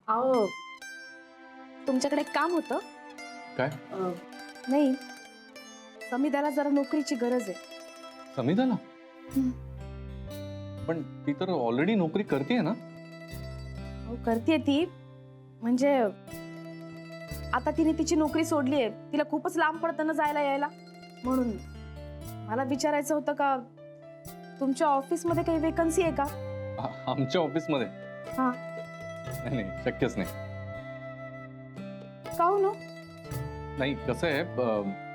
अहो तुमच्याकडे एक काम होतं. काय? नाही, समिधाला जरा नोकरीची गरज आहे. समिधाला? पण ती तर ऑलरेडी नोकरी करते ना. अहो करते ती, म्हणजे आता तिने तिची नोकरी सोडली आहे. तिला खूपच लांब पडतं ना जायला यायला. म्हणून मला विचारायचं होतं का तुमच्या ऑफिसमध्ये काही वेकन्सी आहे का? आमच्या ऑफिसमध्ये? हा. नाही नाही, शक्यच नाही. का हो ना? नाही, कसं आहे,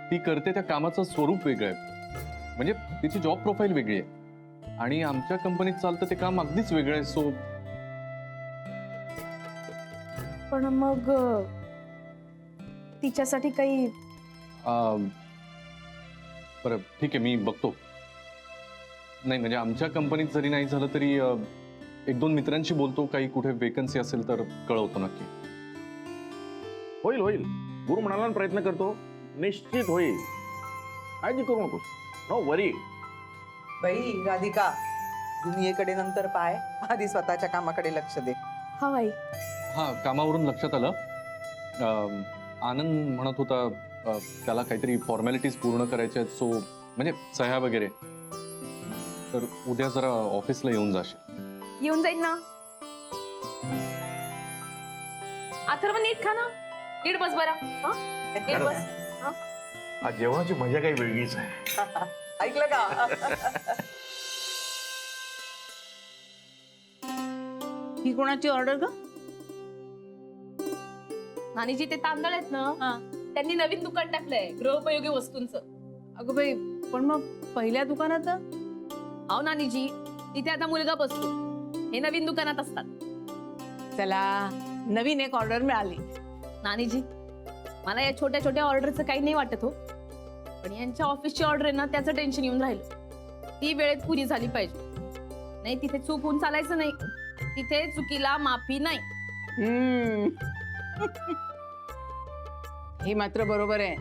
ती करते त्या कामाचं स्वरूप वेगळं आहे. म्हणजे तिची जॉब प्रोफाईल वेगळी आहे आणि आमच्या कंपनीत चालतं ते काम अगदीच वेगळं आहे. सो पण मग तिच्यासाठी काही बरं ठीक आहे, मी बघतो. नाही म्हणजे आमच्या कंपनीत जरी नाही झालं तरी एक दोन मित्रांशी बोलतो, काही कुठे वेकन्सी असेल तर कळवतो नक्की. होईल होईल, गुरु म्हणाला ना, प्रयत्न करतो, निश्चित होईल. काळजी करू नकोस, नो वरी. बाई राधिका, दुनियेकडे नंतर पाय, आधी स्वतःच्या कामाकडे लक्ष दे. हा आई. हां, कामावरून लक्षात आलं, आनंद म्हणत होता त्याला काहीतरी फॉर्मॅलिटीज पूर्ण करायच्या आहेत. सो म्हणजे सह्या वगैरे, तर उद्या जरा ऑफिसला येऊन जाशील. येऊन जाईन ना. अथर्व नीट खा ना, नीट बस बरा. नीट बस. आज जेवणाची मजा काही वेगळीच आहे. ऐकलं का? ही कोणाची ऑर्डर ग? नानीजी ते तांदळ आहेत ना, त्यांनी नवीन दुकान टाकलंय गृहोपयोगी वस्तूंचं. अगं बाई, पण मग पहिल्या दुकानात? अहो नानीजी, तिथे आता मुलगा बसतो. हे नवीन दुकानात असतात. चला, नवीन एक ऑर्डर मिळाली. नानीजी, मला या छोट्या छोट्या ऑर्डरचं काही नाही वाटत हो, पण यांच्या ऑफिसची ऑर्डर आहे ना, त्याचं टेन्शन येऊन राहिलं. ती वेळेत पुरी झाली पाहिजे. नाही तिथे चूक होऊन चालायचं नाही. तिथे चुकीला माफी नाही. हे मात्र बरोबर आहे.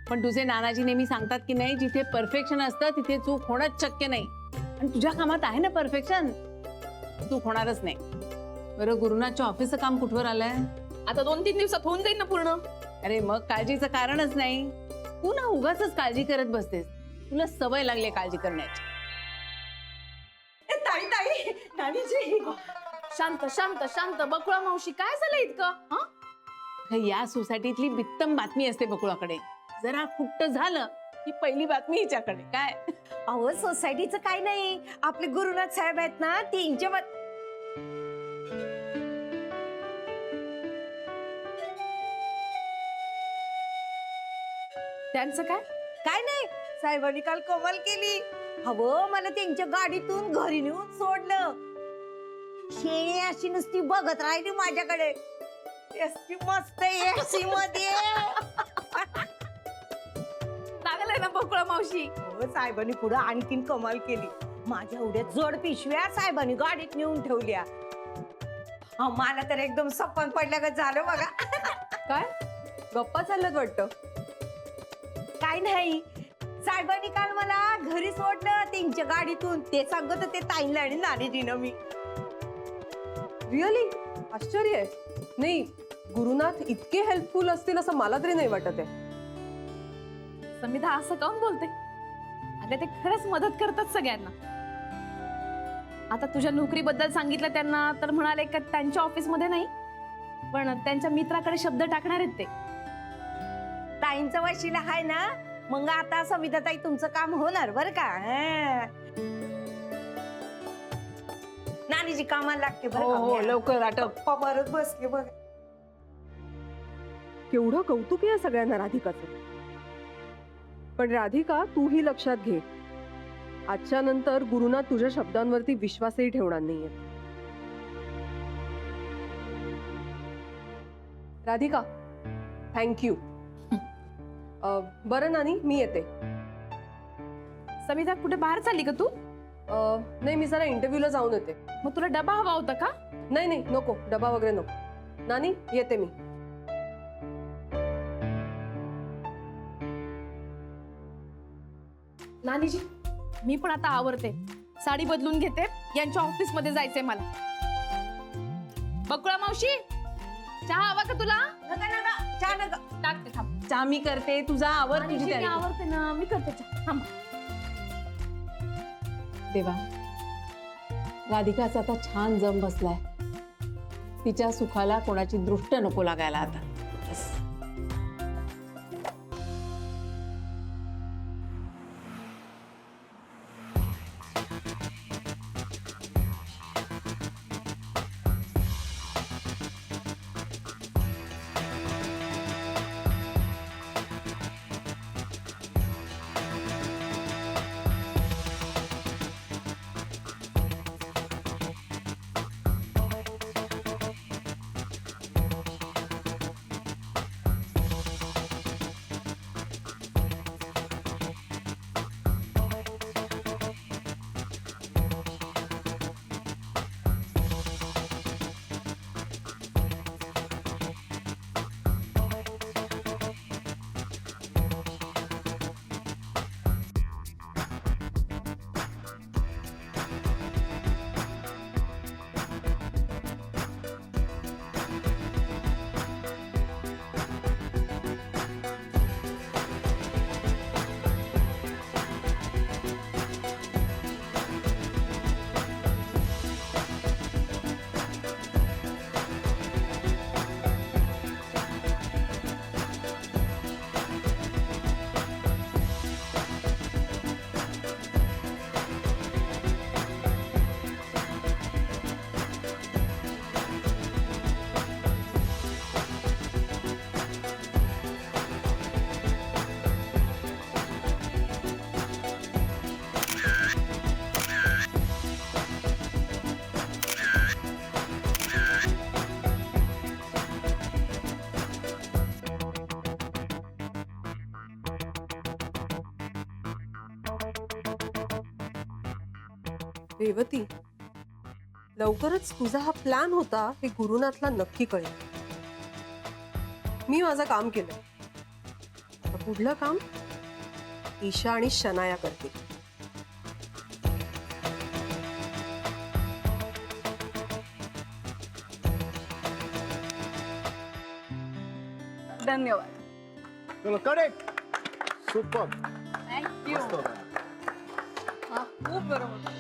पण तुझे नानाजी नेहमी सांगतात की नाही, जिथे परफेक्शन असतं तिथे चूक होणंच शक्य नाही. आणि तुझ्या कामात आहे ना परफेक्शन, चूक होणारच नाही. बरं, गुरुनाथच्या ऑफिसचं काम कुठवर आलंय? आता 2-3 दिवसात होऊन जाईल ना पूर्ण. अरे मग काळजीचं कारणच नाही. तू ना उगाच काळजी करत बसतेस. तुला सवय लागली काळजी करण्याची. ताई ताई, नानीजी. शांत शांत शांत. बकुळा मावशी, काय झालं इतकं? या सोसायटीतली बित्तम बातमी असते बकुळाकडे. जरा खुट्ट झालं की पहिली बातमी हिच्याकडे. काय? अहो, सोसायटीचं काय नाही, आपले गुरुनाथ साहेब आहेत ना, त्यांच्या त्यांचं काय? काय नाही, साहेबांनी काल कमाल केली. हवं, मला त्यांच्या गाडीतून घरी नेऊन सोडलं. शेणी अशी नुसती बघत राहिली माझ्याकडे. एसटी मस्त एसी मध्ये. लागलंय ना बकुळा मावशी. हो, साहेबांनी पुढे आणखीन कमाल केली. माझ्या एवढ्या जड पिशव्या साहेबांनी गाडीत नेऊन ठेवल्या. मला तर एकदम सपन पडल्यागत झालं बघा. काय गप्पा चालत वाटतं? काय नाही, साहेबांनी काल मला घरी सोडलं त्यांच्या गाडीतून. ते सांगत होते ताईंला आणि नानीजीनं. मी रिअली आश्चर्य आहे. नाही, गुरुनाथ इतके हेल्पफुल असतील असं मला तरी नाही वाटत आहे. समिधा असं काऊन बोलते? अगं ते खरंच मदत करतात सगळ्यांना. आता तुझ्या नोकरीबद्दल सांगितलं त्यांना तर म्हणाले का त्यांच्या ऑफिसमध्ये नाही, पण त्यांच्या मित्राकडे शब्द टाकणार आहेत ते. ताईंचा वशिला आहे ना, मग आता समिधा ताई तुमचं काम होणार बरं का. नानीजी कामाला लागते बरं का. हो, लवकर आटप. गप्पा मारत बसले बघ. केवढं कौतुक आहे या सगळ्यांना राधिकाचं. पण राधिका, तूही लक्षात घे, आजच्या नंतर गुरुनाथ तुझ्या शब्दांवरती विश्वासही ठेवणार नाहीये. राधिका, थँक्यू. बरं नानी, मी येते. समिधा, कुठे बाहेर चालली का तू? नाही, मी जरा इंटरव्ह्यूला जाऊन येते. मग तुला डबा हवा होता का? नाही नाही, नको, डबा वगैरे नको. नानी, येते मी. नानीजी, मी पण आता आवरते, साडी बदलून घेते. यांच्या ऑफिस मध्ये जायचंय मला. बकुळा मावशी, चहा हवा का तुला? नका नका चहा नका. टाकते थांब. चहा मी करते, तुझा आवर आणि तुझी मी तयारी कर. आवडते ना, मी करते चहा. थांब. देवा, राधिकाचा आता छान जम बसलाय. तिच्या सुखाला कोणाची दृष्ट नको लागायला आता. बस. रेवती, लवकरच तुझा हा प्लॅन होता हे गुरुनाथला नक्की कळेल. मी माझं काम केलं. आता पुढलं काम ईशा आणि शनाया करते. धन्यवाद. चलो करेक्ट. सुपर. थँक्यू. खूप बरं होतं.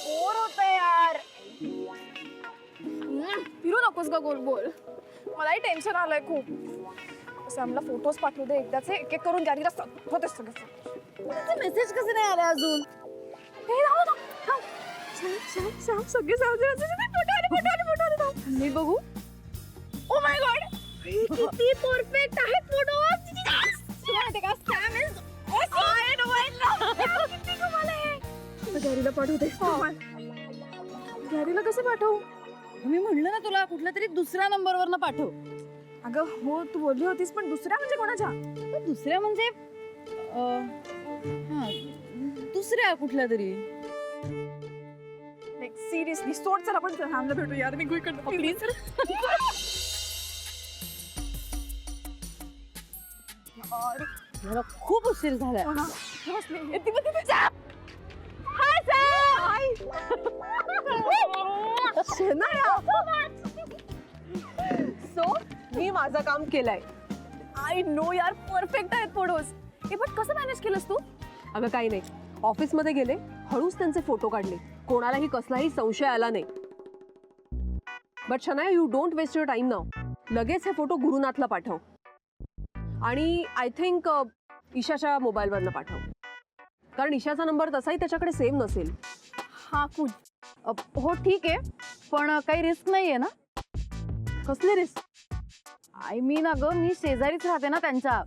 बोर होतंय यार. फिरू नकोस ग गोल गोल. मलाही टेन्शन आलंय खूप. सॅमला फोटोज पाठवू दे एकदाचे, एक एक करून गॅरीला होते सगळे. मेसेज कसे नाही आले अजून? हे राहू ना. सॅम सगळे फोटो मी बघू. ओ माय गॉड, किती परफेक्ट आहेत फोटोज. माहिती का, सॅम इज किती कमाल आहे. गॅरीला पाठवते. गॅरीला कसं पाठवू? मी म्हणलं ना तुला कुठल्या तरी दुसऱ्या नंबरवरनं पाठव. अगं हो, तू बोलली होतीस, पण दुसऱ्या म्हणजे कोणाच्या? दुसऱ्या म्हणजे दुसऱ्या कुठल्या तरी. सिरियसली सोड, चल आपण सॅमला भेटू यार. Me please. मला खूप उशीर झालाय. सो मी माझं काम केलंय. आय नो यार, परफेक्ट आहेत फोटोज. हे पण कसं मॅनेज केलंस तू? अगं काही नाही, ऑफिसमध्ये गेले, हळूच त्यांचे फोटो काढले. कोणालाही कसलाही संशय आला नाही. But Shanaya, you don't waste your time now. लगेच हे फोटो गुरुनाथला पाठव. आणि आय थिंक ईशाच्या मोबाईलवरनं पाठव, कारण ईशाचा नंबर तसाही त्याच्याकडे सेव्ह नसेल. हा कूल. हो ठीक आहे, पण काही रिस्क नाहीये ना? कसली रिस्क? आय मीन अगं, मी शेजारीच राहते ना त्यांच्या.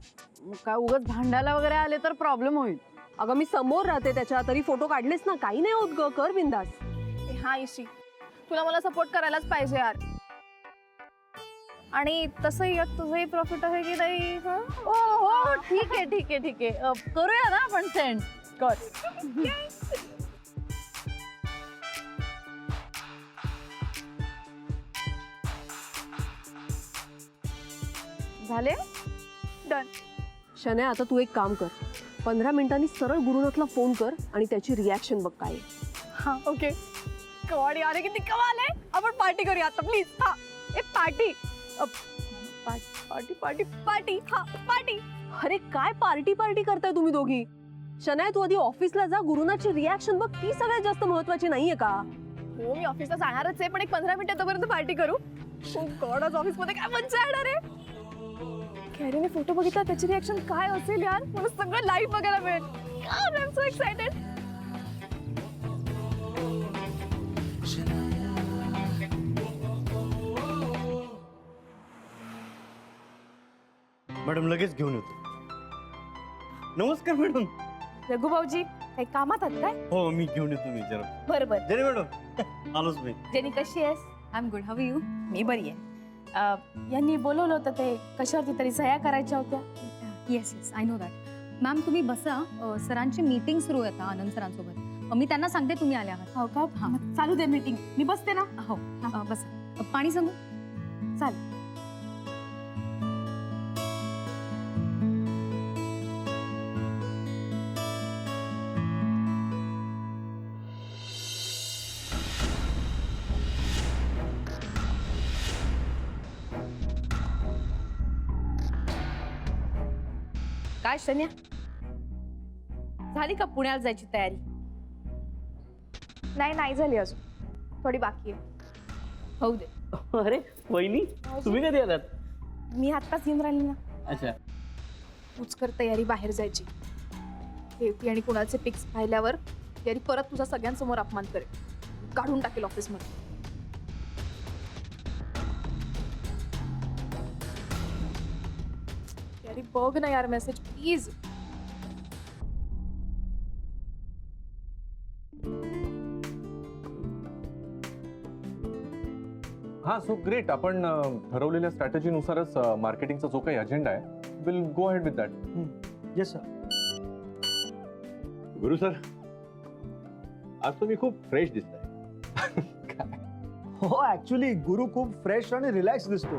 काय उगाच भांडायला वगैरे आले तर प्रॉब्लेम होईल. अगं मी समोर राहते त्याच्या, तरी फोटो काढलेस ना, काही नाही होत ग, कर बिंदास. हा इशी, तुला मला सपोर्ट करायलाच पाहिजे यार. आणि तसंही यात तुझंही प्रॉफिट आहे की नाही? हो हो ठीक आहे ठीक आहे ठीक आहे, करूया ना आपण सेंड. कर. झाले. डन. शनाया, आता तू एक काम कर, 15 मिनिटांनी सरळ गुरुनाथला फोन कर आणि त्याची रिॲक्शन बघ काय. हा ओके. कवाडी अरे किती कमाल आहे. आपण पार्टी करूया आता प्लीज. हा, ए पार्टी. पार्टी पार्टी पार्टी हा पार्टी. अरे काय पार्टी पार्टी करताय तुम्ही दोघी? शनाया तू आधी ऑफिसला जा, गुरुनाची रिॲक्शन बघ, ती सगळ्यात जास्त महत्वाची नाहीये का? हो मी ऑफिसला जाणारच आहे, पण एक 15 मिनिटं तोपर्यंत पार्टी करू. ओ गॉड, आज ऑफिस मध्ये काय मज्जा येणार आहे. कॅरीने फोटो बघितला, त्याची रिॲक्शन काय असेल यार, मला सगळं लाईव्ह बघायला मिळेल. I am so excited. Madam लगेच घेऊन येतो. नमस्कार मॅडम. रघु भाऊजी काही कामात आहात काय? हो मी घेऊन येतो मी जरा. बरं बरं. जरी मॅडम आलोच मी. जेनी कशी आहेस? I am good. How you? मी बरी आहे. यांनी बोलवलं होतं ते कशावरती तरी सह्या करायच्या होत्या. Yes yes I know that. Ma'am तुम्ही बसा. सरांची मीटिंग सुरू आहे आता आनंद सरांसोबत. मी त्यांना सांगते तुम्ही आले आहात. हो का? हां. मग चालू दे मीटिंग, मी बसते ना. हो बसा. पाणी सांगू? चालेल. काय शन्या, झाली का पुण्याला जायची तयारी? नाही झाली अजून, थोडी बाकी आहे. होऊ दे. अरे वहिनी तुम्ही कधी आलात? मी आत्ताच येऊन राहिली ना. अच्छा. तूच कर तयारी बाहेर जायची. रेवती आणि कुणाचे पिक्स पाहिल्यावर तयारी परत तुझा सगळ्यांसमोर अपमान करेल, काढून टाकेल ऑफिसमध्ये. तयारी बघ ना यार, मेसेज प्लीज. हा सो ग्रेट. आपण ठरवलेल्या स्ट्रॅटेजीनुसारच मार्केटिंगचा जो काही अजेंडा आहे will go ahead with that. Yes sir. Guru sir, आज तुम्ही खूप फ्रेश दिसताय. हो ऍक्च्युली गुरु खूप फ्रेश आणि रिलॅक्स दिसतो.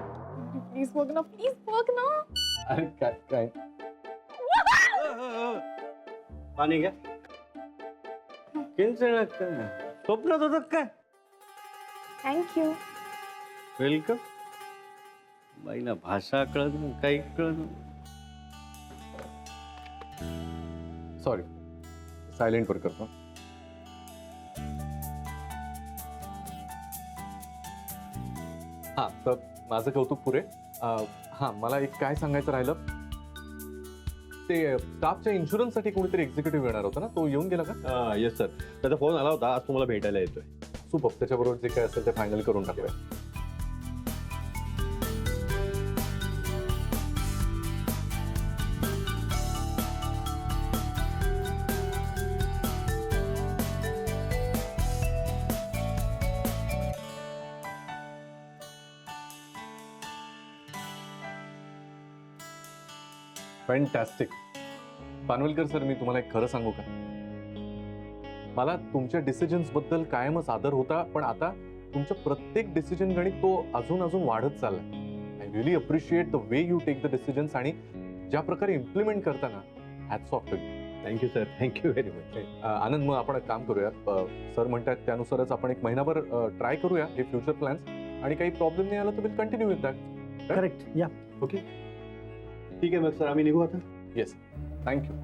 प्लीज बघ ना, प्लीज बघ ना. अरे काय काय पाणी घ्या. स्वप्नात होतं काय? थँक्यू. वेलकम. बाईला भाषा कळत नाही, काही कळत नाही. सॉरी, सायलेंट वर करतो. हा तर माझं कौतुक पुरे. हा मला एक काय सांगायचं राहिलं, ते स्टाफच्या इन्शुरन्ससाठी कोणीतरी एक्झिक्युटिव्ह येणार होता ना, तो येऊन गेला का? येस सर, त्याचा फोन आला होता, आज तुम्हाला भेटायला येतोय. सुपर. त्याच्याबरोबर जे काय असेल ते फायनल करून टाकूया. फॅन्टॅस्टिक. पानवलकर सर, मी तुम्हाला एक खरं सांगू का, मला तुमच्या डिसिजन्स बद्दल कायमच आदर होता, पण आता तुमच्या प्रत्येक डिसिजन गणित तो अजून अजून वाढत चाललाय. I really appreciate the way you take the decisions आणि ज्या प्रकारे इम्प्लिमेंट करताना. Hats off to you. Thank you sir, thank you very much. Anand, मग आपण एक काम करूया. सर म्हणतात त्यानुसारच आपण एक महिनाभर ट्राय करूया हे फ्युचर प्लॅन्स, आणि काही प्रॉब्लेम नाही आला तर will continue with that. Correct. या ओके. ठीक आहे मग सर, आम्ही निघू आता. Yes, thank you.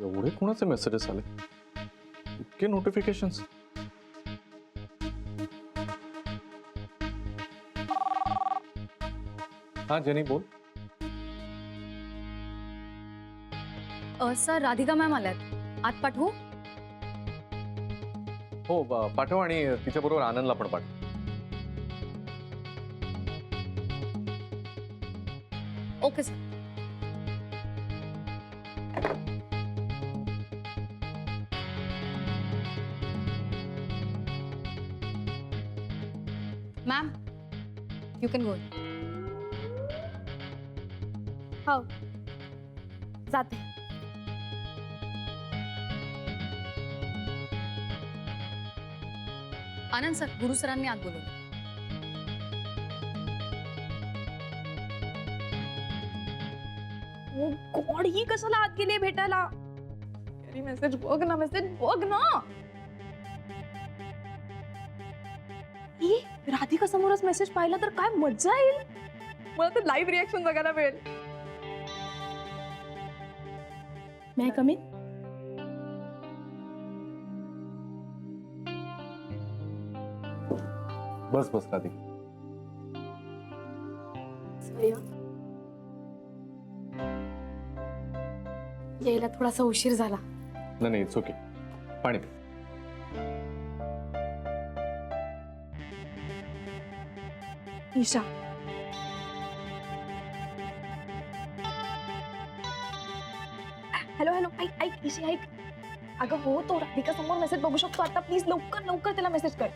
एवढे कोणाचे मेसेजेस आले, इतके नोटिफिकेशन्स. हा जेनी बोल. सर राधिका मॅम आल्यात, आत पाठवू? हो पाठव, आणि तिच्याबरोबर आनंदला पण पाठव. Okay sir. Ma'am you can go. हो जाते. आनंद सर, गुरु सरांनी आत बोलवलं. गॉड, ही कशाला आत गेली भेटायला? अरे मेसेज बघ ना, मेसेज बघ ना. ही राधिका समोरच मेसेज पाहिला तर काय मजा येईल. मला तर लाईव्ह रिॲक्शन बघायला मिळेल. May I come in? Bus bus Radhika. Sorry. यायला थोडासा उशीर झाला. नाही नाही, इट्स ओके. पाणी पी. ईशा, हॅलो हॅलो, ऐक ऐक ईशी, ऐक. अगं हो, तो राधिका समोर मेसेज बघू शकतो आता. प्लीज लवकर लवकर त्याला मेसेज कर.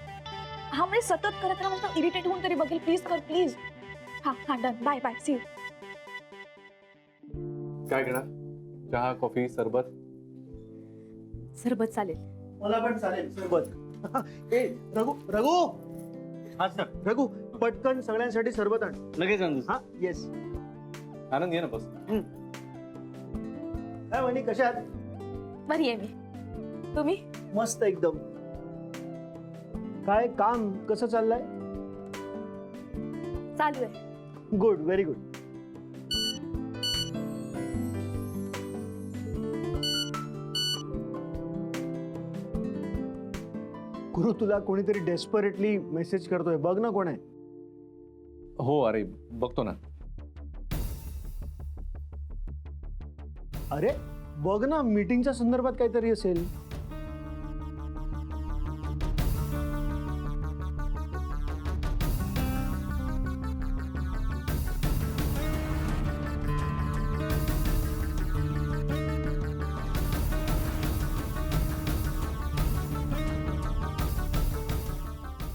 हा म्हणजे सतत करत राहा, म्हणजे इरिटेट होऊन तरी बघेल. प्लीज कर प्लीज. हा हा, done. Bye bye, see you. काय घेणार? चहा, कॉफी, सरबत? सरबत चालेल. मला पण चालेल सरबत. ए रघु रघु हा सर, रघु पटकन सगळ्यांसाठी सरबत आण. लगेच आणतो. हा येस. आनंद ये ना बस. काय म्हणे, कशा आहात? बरी आहे मी. तुम्ही? मस्त एकदम. काय काम कसं चाललंय? चालू आहे. Good, very good. गुरु, तुला कोणीतरी डेस्परेटली मेसेज करतोय, बघ ना कोण आहे. हो, अरे बघतो ना. अरे बघ ना, मीटिंगच्या संदर्भात काहीतरी असेल.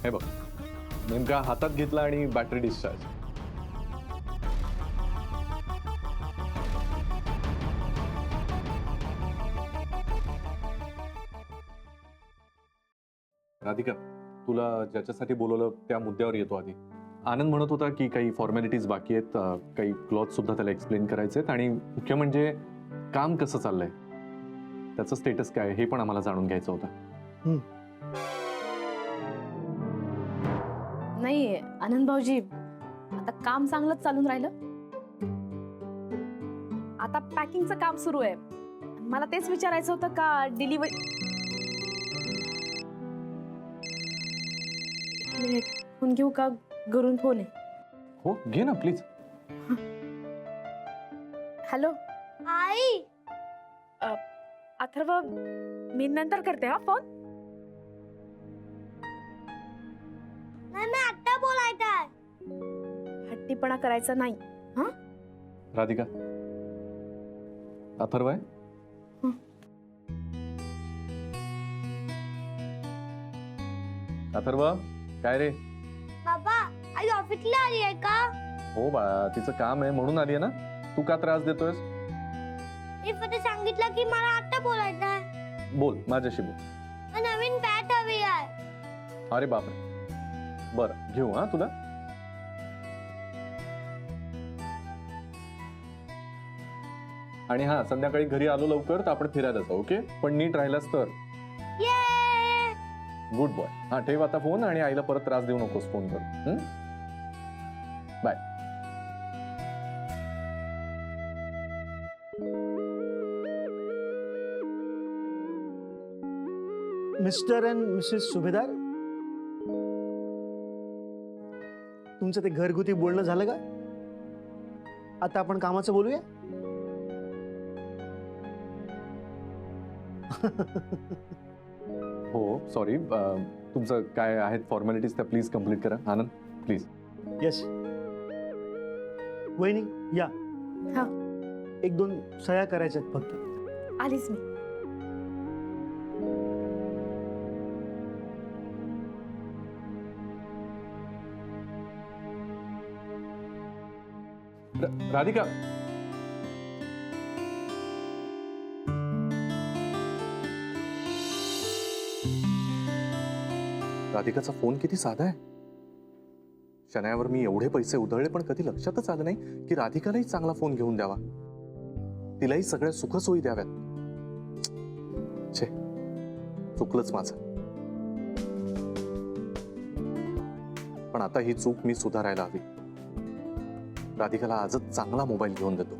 हे बघ, नेमका हातात घेतला आणि बॅटरी डिस्चार्ज. राधिका, तुला ज्याच्यासाठी बोलवलं त्या मुद्द्यावर येतो आधी. आनंद म्हणत होता की काही फॉर्मॅलिटीज बाकी आहेत, काही क्लॉथ सुद्धा त्याला एक्सप्लेन करायचे आहेत, आणि मुख्य म्हणजे काम कसं चाललंय, त्याचं स्टेटस काय हे पण आम्हाला जाणून घ्यायचं होतं. नाही आनंद भाऊजी, आता काम चांगलंच चालून राहिलं. आता पॅकिंगचं काम सुरू आहे. मला तेच विचारायचं होतं का डिलिव्हरी. फोन घेऊ का? घरून फोन आहे. हो, घे ना प्लीज. हॅलो आई, अथर्व, मी नंतर करते हा फोन. नाही मी आता बोलायचं आहे. हट्टीपणा करायचा नाही. राधिका, अथर्व आहे? अथर्व, काय रे? बाबा, आई ऑफिसला आली आहे का? हो बाळा, तिचं काम आहे म्हणून आली आहे ना. तू का त्रास देतोयस? मी फक्त सांगितलं की मला आता बोलायचं आहे. बोल, माझ्याशी बोल. नवीन बॅट हवी आहे. अरे बापरे, बरं घेऊ हा तुला. आणि हा, संध्याकाळी घरी आलो लवकर तर आपण फिरायला जाऊ, ओके? पण नीट राहिलास तर. Good boy. हा, ठेव आता फोन, आणि आईला परत त्रास देऊ नकोस फोन कर. बाय. मिस्टर अँड मिसेस सुभेदार, तुमचं ते घरगुती बोलणं झालं का? आता आपण कामाचं बोलूया. हो, सॉरी. तुमचं काय आहेत फॉर्मॅलिटीज त्या प्लीज कम्प्लीट करा. आनंद, प्लीज. येस. वहिनी या. हा. 1-2 सह्या करायच्यात फक्त. आलीच मी. राधिका, राधिकाचा फोन किती साधा आहे. शनायावर मी एवढे पैसे उधळले पण कधी लक्षातच आलं नाही की राधिकालाही चांगला फोन घेऊन द्यावा. तिलाही सगळ्या सुखसोयी द्याव्यात. छे, चुकलंच माझं. पण आता ही चूक मी सुधारायला हवी. राधिकाला आजच चांगला मोबाईल घेऊन देतो.